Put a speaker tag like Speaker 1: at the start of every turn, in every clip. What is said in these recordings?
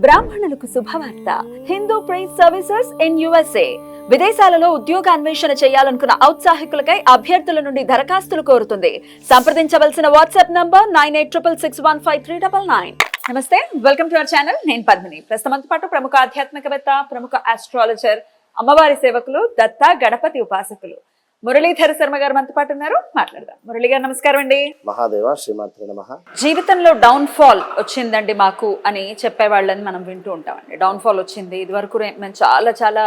Speaker 1: బ్రాహ్మణులకు శుభవార్త. Hindu prize services in USA. విదేశాలలో ఉద్యోగ అన్వేషణ చేయాలనుకున్న ఔత్సాహికులకై అభ్యర్థుల నుండి దరఖాస్తులు కోరుతుంది. సంప్రదించవలసిన వాట్సాప్ నంబర్ 9866155399. నమస్తే, వెల్కమ్ టు అవర్ ఛానల్. నేను పద్మిని. ప్రస్తుతంతో పాటు ప్రముఖ ఆధ్యాత్మికవేత్త, ప్రముఖ ఆస్ట్రాలజర్, అమ్మవారి సేవకులు, దత్త గణపతి ఉపాసకులు మురళీధర శర్మ గారు మనతో పాటు ఉన్నారు. మాట్లాడదాం. మురళి గారు నమస్కారం అండి.
Speaker 2: మహాదేవ శ్రీమాత్రే నమః.
Speaker 1: జీవితంలో డౌన్ ఫాల్ వచ్చిందండి మాకు అని చెప్పేవాళ్ళని మనం వింటూ ఉంటామండి. డౌన్ ఫాల్ వచ్చింది, ఇది వరకు మేము చాలా చాలా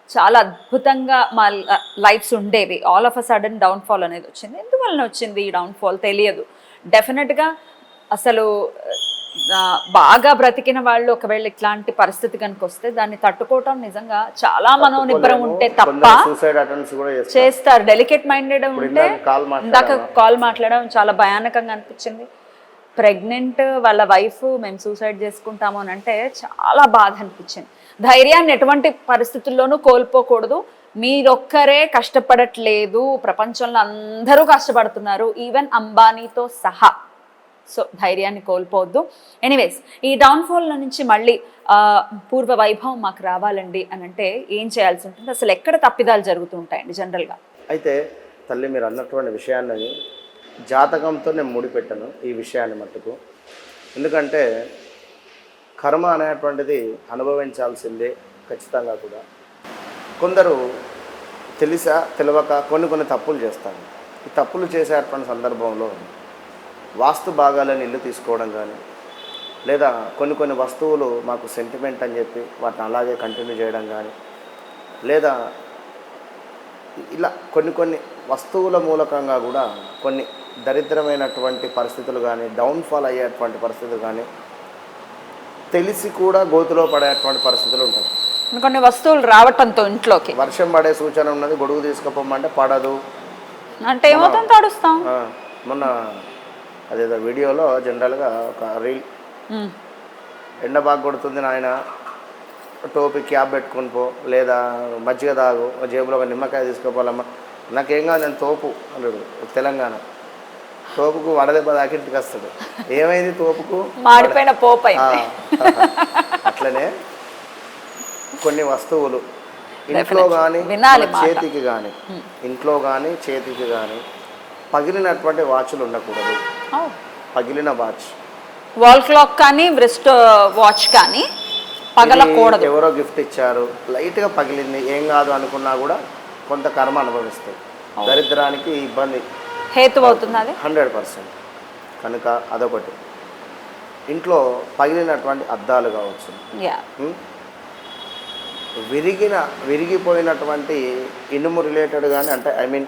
Speaker 1: చాలా అద్భుతంగా మా లైఫ్స్ ఉండేవి. All of a sudden down fall అనేది వచ్చింది. ఎందువలన వచ్చింది ఈ డౌన్ ఫాల్ తెలియదు. డెఫినెట్గా అసలు బాగా బ్రతికిన వాళ్ళు ఒకవేళ ఇట్లాంటి పరిస్థితి కనుక వస్తే దాన్ని తట్టుకోవటం నిజంగా చాలా మనోనిబ్బరం ఉంటే తప్ప చేస్తారు. డెలికేట్ మైండెడ్ ఉంటే ఇందాక కాల్ మాట్లాడడం చాలా భయానకంగా అనిపించింది. ప్రెగ్నెంట్ వాళ్ళ వైఫ్ మేము సూసైడ్ చేసుకుంటాము అని అంటే చాలా బాధ అనిపించింది. ధైర్యాన్ని ఎటువంటి పరిస్థితుల్లోనూ కోల్పోకూడదు. మీరొక్కరే కష్టపడట్లేదు, ప్రపంచంలో అందరూ కష్టపడుతున్నారు, ఈవెన్ అంబానీతో సహా. సో ధైర్యాన్ని కోల్పోవద్దు. ఎనీవేస్, ఈ డౌన్ఫాల్ నుంచి మళ్ళీ పూర్వ వైభవం మాకు రావాలండి అని అంటే ఏం చేయాల్సి ఉంటుంది? అసలు ఎక్కడ తప్పిదాలు జరుగుతూ ఉంటాయండి జనరల్గా?
Speaker 2: అయితే తల్లి, మీరు అన్నటువంటి విషయాన్ని జాతకంతో నేను ముడిపెట్టాను ఈ విషయాన్ని మట్టుకు. ఎందుకంటే కర్మ అనేటువంటిది అనుభవించాల్సిందే ఖచ్చితంగా కూడా. కొందరు తెలియక కొన్ని తప్పులు చేస్తారు. ఈ తప్పులు చేసేటువంటి సందర్భంలో వాస్తు భాగాలను ఇల్లు తీసుకోవడం కానీ, లేదా కొన్ని వస్తువులు మాకు సెంటిమెంట్ అని చెప్పి వాటిని అలాగే కంటిన్యూ చేయడం కానీ, లేదా ఇలా కొన్ని వస్తువుల మూలకంగా కూడా కొన్ని దరిద్రమైనటువంటి పరిస్థితులు కానీ, డౌన్ఫాల్ అయ్యేటువంటి పరిస్థితులు కానీ, తెలిసి కూడా గోతులో పడేటువంటి పరిస్థితులు ఉంటాయి.
Speaker 1: కొన్ని వస్తువులు రావటంతో ఇంట్లోకి
Speaker 2: వర్షం పడే సూచన ఉన్నది, గొడుగు తీసుకుపోమంటే పడదు
Speaker 1: అంటే ఏమవుతుంది, తడుస్తాం.
Speaker 2: మొన్న అదేదో వీడియోలో జనరల్గా ఒక రీల్, ఎండ బాగా కొడుతుంది నాయన, టోపీ క్యాప్ పెట్టుకొని పో, లేదా మజ్జిగ తాగు, జేబులో ఒక నిమ్మకాయ తీసుకుపోవాలమ్మా, నాకేం కాదు నేను తోపు అన్నాడు. తెలంగాణ తోపుకు వడదెబ్బ దాకింటికి వస్తాడు. ఏమైంది తోపుకు?
Speaker 1: మాడిపోయిన పోపు.
Speaker 2: అట్లనే కొన్ని వస్తువులు ఇంట్లో కానీ చేతికి కానీ, ఇంట్లో కానీ చేతికి కానీ పగిలినటువంటి వాచ్లు ఉండకూడదు. పగిలిన వాచ్,
Speaker 1: వాల్ క్లాక్ కానీ బ్రెస్ట్ వాచ్ కానీ పగలకూడదు.
Speaker 2: ఎవరో గిఫ్ట్ ఇచ్చారు, లైట్గా పగిలింది, ఏం కాదు అనుకున్నా కూడా కొంత కర్మ అనుభవిస్తాయి. దరిద్రానికి ఇబ్బంది
Speaker 1: హేతు అవుతుంది అది
Speaker 2: 100%. కనుక అదొకటి. ఇంట్లో పగిలినటువంటి అద్దాలు కావచ్చు, విరిగిపోయినటువంటి ఇనుము రిలేటెడ్ కానీ, అంటే ఐ మీన్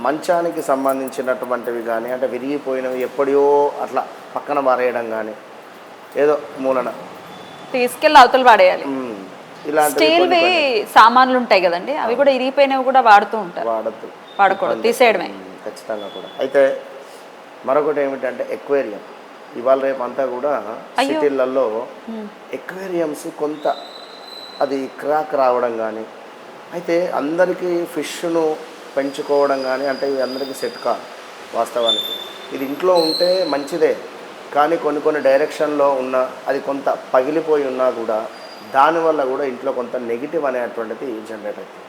Speaker 2: మంచానికి సంబంధించినటువంటివి కానీ, అంటే విరిగిపోయినవి ఎప్పుడో అట్లా పక్కన పారేయడం కానీ, ఏదో మూలన
Speaker 1: తీసుకెళ్ళి అవతల పాడేయాలి. ఇలాంటి సామాన్లు ఉంటాయి కదండి, అవి కూడా ఇరిగిపోయినవి కూడా వాడుతూ ఉంటారు. వాడకూడదు, తీసేయడమే
Speaker 2: ఖచ్చితంగా కూడా. అయితే మరొకటి ఏమిటంటే ఎక్వేరియం. ఇవాళ రేపు అంతా కూడా సిటీలలో ఎక్వేరియంస్ కొంత అది క్రాక్ రావడం కానీ, అయితే అందరికీ ఫిష్ను పెంచుకోవడం కానీ, అంటే ఇవి అందరికీ సెట్ కాదు వాస్తవానికి. ఇది ఇంట్లో ఉంటే మంచిదే, కానీ కొన్ని డైరెక్షన్లో ఉన్న అది కొంత పగిలిపోయి ఉన్నా కూడా దానివల్ల కూడా ఇంట్లో కొంత నెగిటివ్ అనేటువంటిది జనరేట్ అవుతుంది.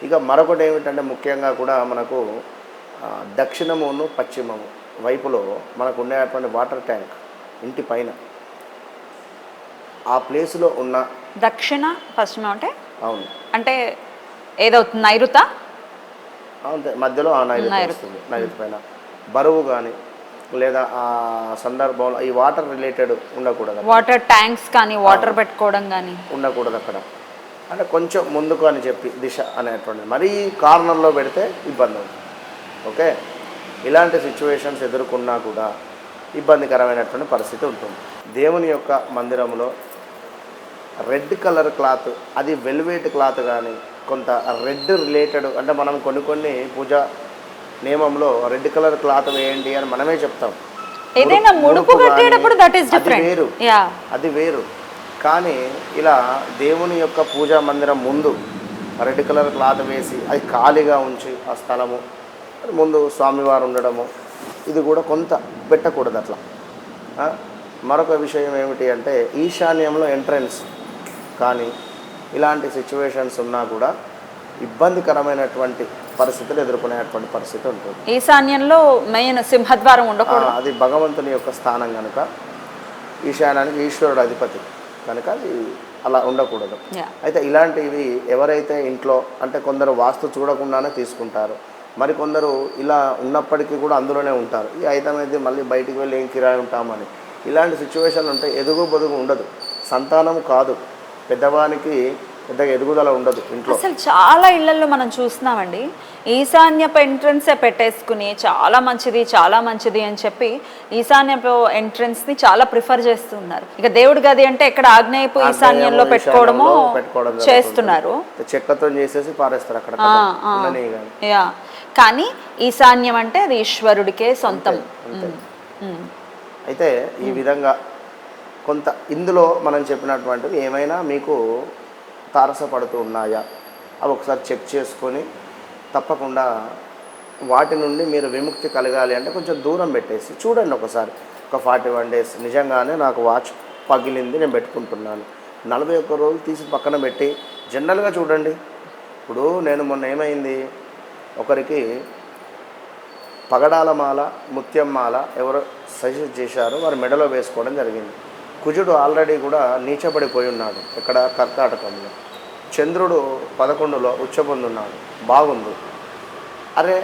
Speaker 2: ఇక మరొకటి ఏమిటంటే ముఖ్యంగా కూడా మనకు దక్షిణమును పశ్చిమము వైపులో మనకు ఉండేటువంటి వాటర్ ట్యాంక్ ఇంటి పైన ఆ ప్లేస్లో ఉన్న
Speaker 1: దక్షిణ పశ్చిమ అంటే
Speaker 2: అవును
Speaker 1: అంటే ఏదవుతుంది, నైరుత
Speaker 2: అంతే, మధ్యలో ఆ నైరుతి వస్తుంది. నైరుతి పైన బరువు కానీ, లేదా ఆ సందర్భంలో ఈ వాటర్ రిలేటెడ్ ఉండకూడదు.
Speaker 1: వాటర్ ట్యాంక్స్ కానీ వాటర్ పెట్టుకోవడం కానీ ఉండకూడదు
Speaker 2: అక్కడ. అంటే కొంచెం ముందుకు అని చెప్పి దిశ అనేటువంటిది, మరీ కార్నర్లో పెడితే ఇబ్బంది అవుతుంది. ఓకే, ఇలాంటి సిచ్యువేషన్స్ ఎదుర్కొన్నా కూడా ఇబ్బందికరమైనటువంటి పరిస్థితి ఉంటుంది. దేవుని యొక్క మందిరంలో రెడ్ కలర్ క్లాత్, అది వెల్వెట్ క్లాత్ కానీ, కొంత రెడ్ రిలేటెడ్, అంటే మనం కొన్ని పూజ నియమంలో రెడ్ కలర్ క్లాత్ వేయండి అని మనమే చెప్తాం. అది వేరు. కానీ ఇలా దేవుని యొక్క పూజా మందిరం ముందు రెడ్ కలర్ క్లాత్ వేసి అది ఖాళీగా ఉంచి ఆ స్థలము ముందు స్వామివారు ఉండడము, ఇది కూడా కొంత పెట్టకూడదు అట్లా. మరొక విషయం ఏమిటి అంటే ఈశాన్యంలో ఎంట్రన్స్ కానీ ఇలాంటి సిచ్యువేషన్స్ ఉన్నా కూడా ఇబ్బందికరమైనటువంటి పరిస్థితులు ఎదుర్కొనేటువంటి పరిస్థితి ఉంటుంది.
Speaker 1: ఈశాన్యంలో మెయిన్ సింహద్వారం ఉండకూడదు.
Speaker 2: అది భగవంతుని యొక్క స్థానం కనుక, ఈశాన్యానికి ఈశ్వరుడు అధిపతి కనుక అది అలా ఉండకూడదు. అయితే ఇలాంటివి ఎవరైతే ఇంట్లో అంటే కొందరు వాస్తు చూడకుండానే తీసుకుంటారు, మరికొందరు ఇలా ఉన్నప్పటికీ కూడా అందులోనే ఉంటారు. ఈ ఐటమ్ అయితే మళ్ళీ బయటికి వెళ్ళి ఏం కిరాయి ఉంటామని ఇలాంటి సిచ్యువేషన్ ఉంటే ఎదుగు బొదుగు ఉండదు, సంతానం కాదు, పెద్దవానికి పెద్దగా ఎదుగుదల ఉండదు ఇంట్లో.
Speaker 1: అసలు చాలా ఇళ్లలో మనం చూస్తున్నామండి, ఈశాన్యపు ఎంట్రన్సే పెట్టేసుకుని చాలా మంచిది అని చెప్పి ఈశాన్యపు ఎంట్రన్స్ని చాలా ప్రిఫర్ చేస్తున్నారు. ఇక దేవుడి గది అంటే ఎక్కడ ఆగ్నేయపు ఈశాన్యంలో పెట్టుకోవడము చేస్తున్నారు,
Speaker 2: చెక్కతో చేసేసి పారేస్తారు అక్కడ.
Speaker 1: యా, కానీ ఈశాన్యం అంటే అది ఈశ్వరుడికే సొంతం.
Speaker 2: అయితే ఈ విధంగా కొంత ఇందులో మనం చెప్పినటువంటివి ఏమైనా మీకు తారసపడుతూ ఉన్నాయా అవి ఒకసారి చెక్ చేసుకొని తప్పకుండా వాటి నుండి మీరు విముక్తి కలగాలి అంటే కొంచెం దూరం పెట్టేసి చూడండి ఒకసారి. ఒక 41 days నిజంగానే నాకు వాచ్ పగిలింది, నేను పెట్టుకుంటున్నాను, 41 రోజులు తీసి పక్కన పెట్టి జనరల్గా చూడండి. ఇప్పుడు నేను మొన్న ఏమైంది, ఒకరికి పగడాల మాల, ముత్యం మాల ఎవరో సజెస్ట్ చేశారు, వారు మెడలో వేసుకోవడం జరిగింది. కుజుడు ఆల్రెడీ కూడా నీచబడిపోయి ఉన్నాడు, ఇక్కడ కర్కాటకంలో. చంద్రుడు 11లో ఉచ్చబొందున్నాడు, బాగుంది. అరే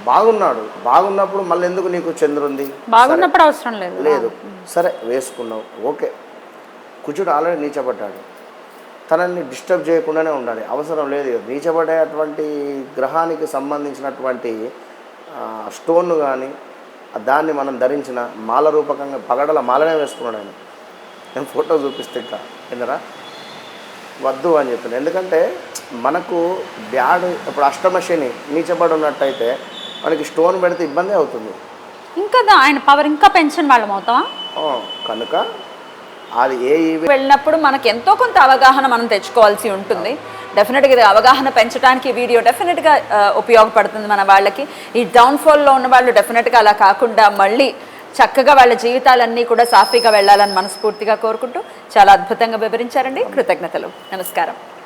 Speaker 2: బాగున్నప్పుడు మళ్ళీ ఎందుకు నీకు చంద్రుంది?
Speaker 1: బాగున్నప్పుడు అవసరం
Speaker 2: లేదు, సరే వేసుకున్నావు, ఓకే. కుజుడు ఆల్రెడీ నీచబడ్డాడు, తనని డిస్టర్బ్ చేయకుండానే ఉండాలి, అవసరం లేదు. నీచబడేటువంటి గ్రహానికి సంబంధించినటువంటి స్టోన్ కానీ దాన్ని మనం ధరించిన మాల రూపకంగా పగడల మాలనే వేసుకున్నాడు ఆయన. నేను ఫోటో చూపిస్తే ఇంకా ఏందరా వద్దు అని చెప్పాను. ఎందుకంటే మనకు బ్యాడ్ ఇప్పుడు అష్టమ శని నీచబడి ఉన్నట్టయితే మనకి స్టోన్ పెడితే ఇబ్బంది అవుతుంది,
Speaker 1: ఇంకా ఆయన పవర్ ఇంకా పెన్షన్ వాళ్ళం అవుతామా.
Speaker 2: కనుక అది
Speaker 1: వెళ్ళినప్పుడు మనకి ఎంతో కొంత అవగాహన మనం తెచ్చుకోవాల్సి ఉంటుంది. డెఫినెట్గా ఇది అవగాహన పెంచడానికి వీడియో డెఫినెట్గా ఉపయోగపడుతుంది మన వాళ్ళకి. ఈ డౌన్ఫాల్లో ఉన్న వాళ్ళు డెఫినెట్గా అలా కాకుండా మళ్ళీ చక్కగా వాళ్ళ జీవితాలన్నీ కూడా సాఫీగా వెళ్ళాలని మనస్ఫూర్తిగా కోరుకుంటూ చాలా అద్భుతంగా వివరించారండి. కృతజ్ఞతలు, నమస్కారం.